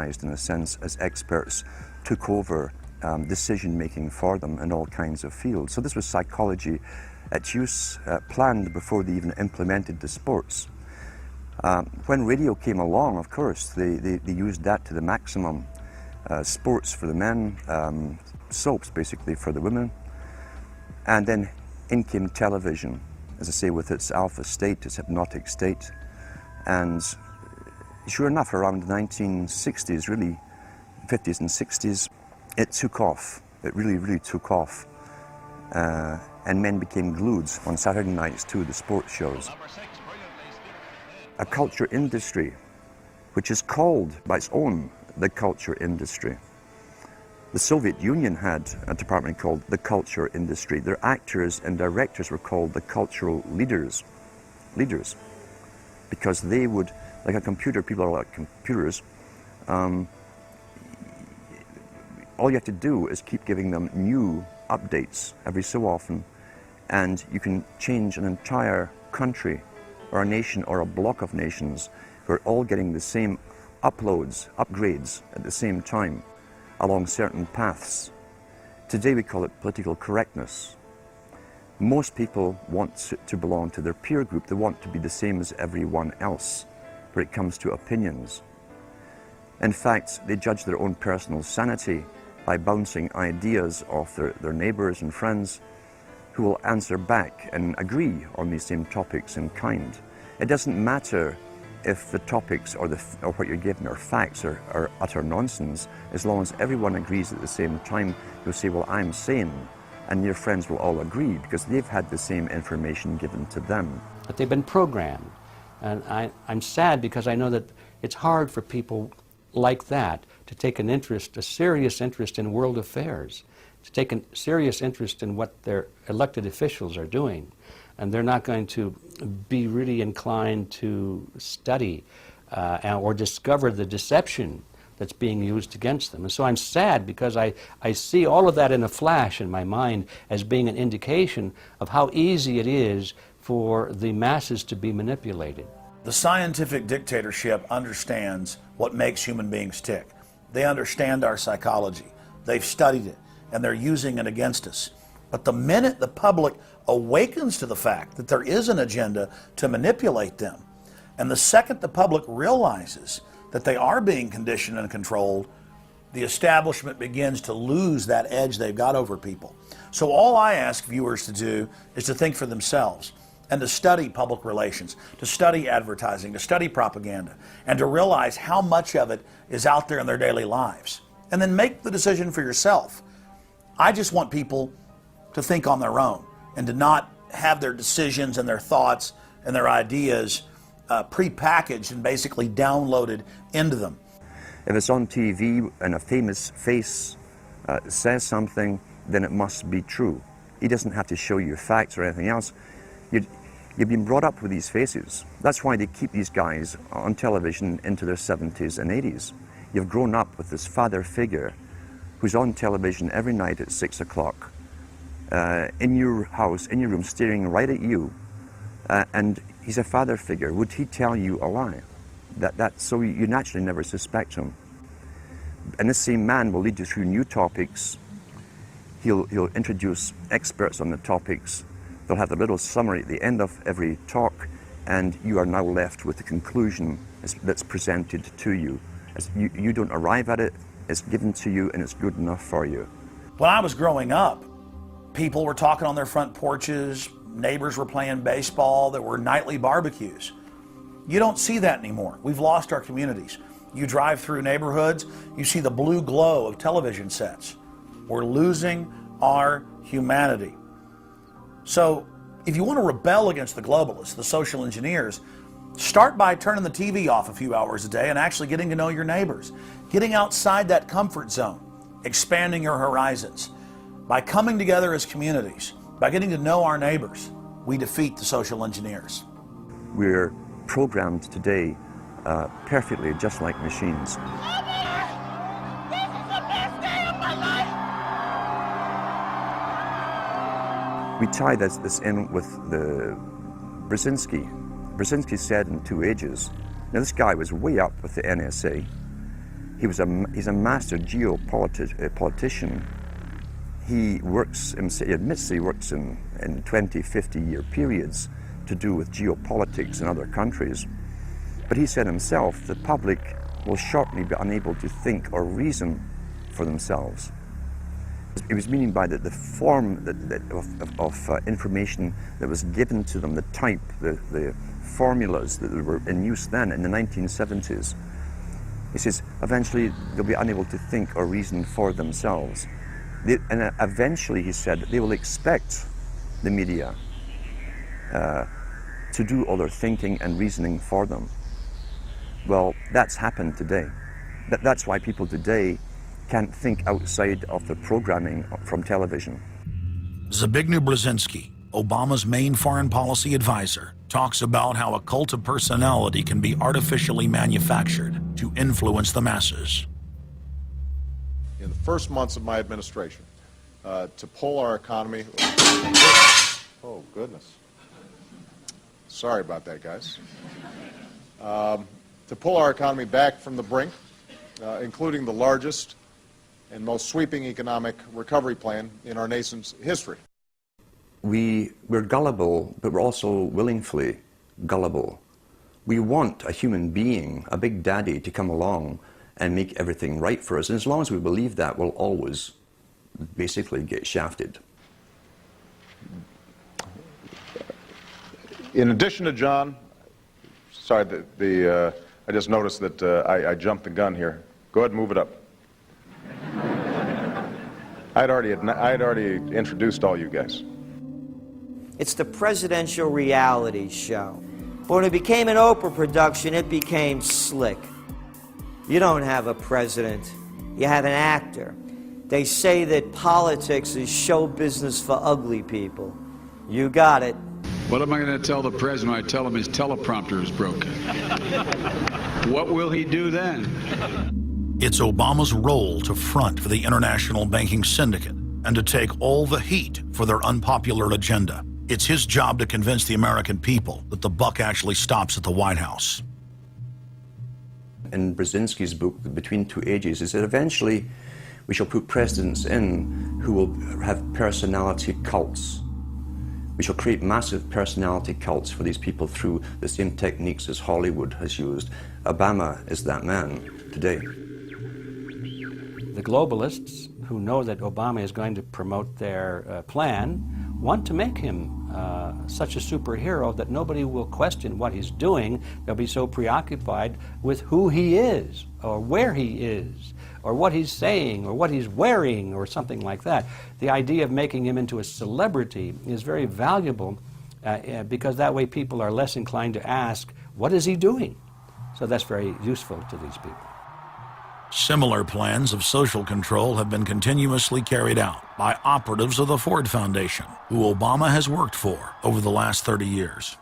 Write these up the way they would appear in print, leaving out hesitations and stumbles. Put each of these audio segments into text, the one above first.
in a sense as experts took over decision making for them in all kinds of fields. So this was psychology at use, planned before they even implemented the sports. When radio came along, of course, they used that to the maximum. Sports for the men, soaps basically for the women, and then in came television, as I say, with its alpha state, its hypnotic state. And sure enough, around the 1960s, really, 50s and 60s, it took off. It really took off. And men became glued on Saturday nights to the sports shows. A culture industry, which is called by its own the culture industry. The Soviet Union had a department called the culture industry. Their actors and directors were called the cultural leaders, because they would, like a computer, people are like computers, all you have to do is keep giving them new updates every so often, and you can change an entire country or a nation or a block of nations who are all getting the same upgrades at the same time along certain paths. Today we call it political correctness. Most people want to belong to their peer group. They want to be the same as everyone else when it comes to opinions. In fact, they judge their own personal sanity by bouncing ideas off their neighbors and friends who will answer back and agree on these same topics in kind. It doesn't matter if the topics or what you're given are facts or utter nonsense, as long as everyone agrees at the same time. You'll say, well, I'm sane, and your friends will all agree because they've had the same information given to them. But they've been programmed, and I'm sad because I know that it's hard for people like that to take an interest, a serious interest in world affairs, to take a serious interest in what their elected officials are doing. And they're not going to be really inclined to study or discover the deception that's being used against them. And so I'm sad because I see all of that in a flash in my mind as being an indication of how easy it is for the masses to be manipulated. The scientific dictatorship understands what makes human beings tick. They understand our psychology. They've studied it, and they're using it against us. But the minute the public awakens to the fact that there is an agenda to manipulate them, and the second the public realizes that they are being conditioned and controlled, the establishment begins to lose that edge they've got over people. So all I ask viewers to do is to think for themselves and to study public relations, to study advertising, to study propaganda, and to realize how much of it is out there in their daily lives. And then make the decision for yourself. I just want people to think on their own and to not have their decisions and their thoughts and their ideas pre-packaged and basically downloaded into them. If it's on TV and a famous face says something, then it must be true. He doesn't have to show you facts or anything else. You've been brought up with these faces. That's why they keep these guys on television into their 70s and 80s. You've grown up with this father figure who's on television every night at 6 o'clock. In your house, in your room, staring right at you, and he's a father figure. Would he tell you a lie? So you naturally never suspect him. And this same man will lead you through new topics. He'll introduce experts on the topics. They'll have a little summary at the end of every talk, and you are now left with the conclusion that's presented to you. You don't arrive at it, it's given to you, and it's good enough for you. When I was growing up, people were talking on their front porches, neighbors were playing baseball, there were nightly barbecues. You don't see that anymore. We've lost our communities. You drive through neighborhoods, you see the blue glow of television sets. We're losing our humanity. So if you want to rebel against the globalists, the social engineers, start by turning the TV off a few hours a day and actually getting to know your neighbors, getting outside that comfort zone, expanding your horizons. By coming together as communities, by getting to know our neighbors, we defeat the social engineers. We're programmed today perfectly, just like machines. This is the best day of my life! We tie this in with the Brzezinski. Brzezinski said in 2 ages. Now this guy was way up with the NSA. He's a master geopolitician. He admits he works in 20, 50-year periods to do with geopolitics in other countries. But he said himself, the public will shortly be unable to think or reason for themselves. He was meaning by the form of information that was given to them, the type, the formulas that were in use then in the 1970s. He says, eventually they'll be unable to think or reason for themselves. And eventually, he said, they will expect the media to do all their thinking and reasoning for them. Well, that's happened today. That's why people today can't think outside of the programming from television. Zbigniew Brzezinski, Obama's main foreign policy advisor, talks about how a cult of personality can be artificially manufactured to influence the masses. In the first months of my administration, to pull our economy... Oh, goodness. Sorry about that, guys. To pull our economy back from the brink, including the largest and most sweeping economic recovery plan in our nation's history. We're gullible, but we're also willingly gullible. We want a human being, a big daddy, to come along and make everything right for us. And as long as we believe that, we'll always basically get shafted. In addition to John, sorry, I just noticed that I jumped the gun here. Go ahead and move it up. I'd already introduced all you guys. It's the presidential reality show. But when it became an Oprah production, it became slick. You don't have a president, you have an actor. They say that politics is show business for ugly people. You got it. What am I going to tell the president when I tell him his teleprompter is broken? What will he do then? It's Obama's role to front for the international banking syndicate and to take all the heat for their unpopular agenda. It's his job to convince the American people that the buck actually stops at the White House. In Brzezinski's book, Between Two Ages, is that eventually we shall put presidents in who will have personality cults. We shall create massive personality cults for these people through the same techniques as Hollywood has used. Obama is that man today. The globalists, who know that Obama is going to promote their plan, want to make him such a superhero that nobody will question what he's doing. They'll be so preoccupied with who he is, or where he is, or what he's saying, or what he's wearing, or something like that. The idea of making him into a celebrity is very valuable because that way people are less inclined to ask, what is he doing? So that's very useful to these people. Similar plans of social control have been continuously carried out by operatives of the Ford Foundation, who Obama has worked for over the last 30 years.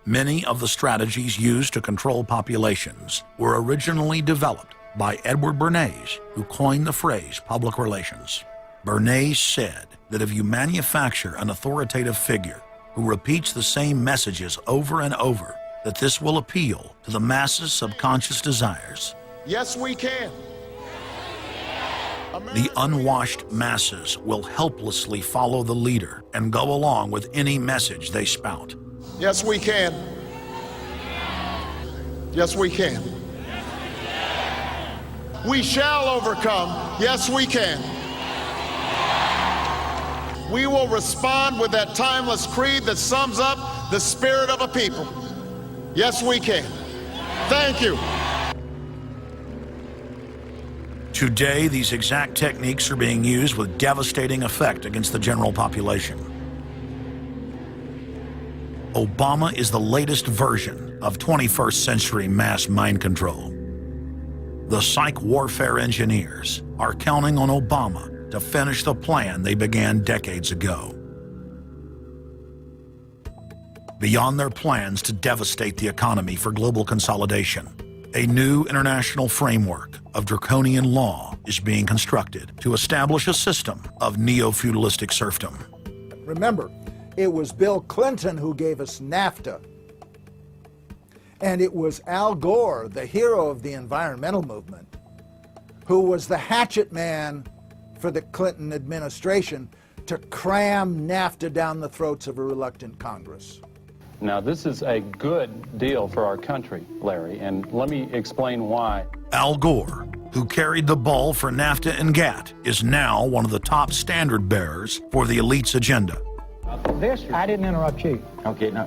Many of the strategies used to control populations were originally developed by Edward Bernays, who coined the phrase public relations. Bernays said that if you manufacture an authoritative figure who repeats the same messages over and over, that this will appeal to the masses' subconscious desires. Yes, we can. The unwashed masses will helplessly follow the leader and go along with any message they spout. Yes, we can. Yes, we can. We shall overcome. Yes, we can. We will respond with that timeless creed that sums up the spirit of a people. Yes, we can. Thank you. Today, these exact techniques are being used with devastating effect against the general population. Obama is the latest version of 21st century mass mind control. The psych warfare engineers are counting on Obama to finish the plan they began decades ago. Beyond their plans to devastate the economy for global consolidation, a new international framework of draconian law is being constructed to establish a system of neo-feudalistic serfdom. Remember, it was Bill Clinton who gave us NAFTA. And it was Al Gore, the hero of the environmental movement, who was the hatchet man for the Clinton administration to cram NAFTA down the throats of a reluctant Congress. Now, this is a good deal for our country, Larry, and let me explain why. Al Gore, who carried the ball for NAFTA and GATT, is now one of the top standard bearers for the elite's agenda. I didn't interrupt you. Okay, no,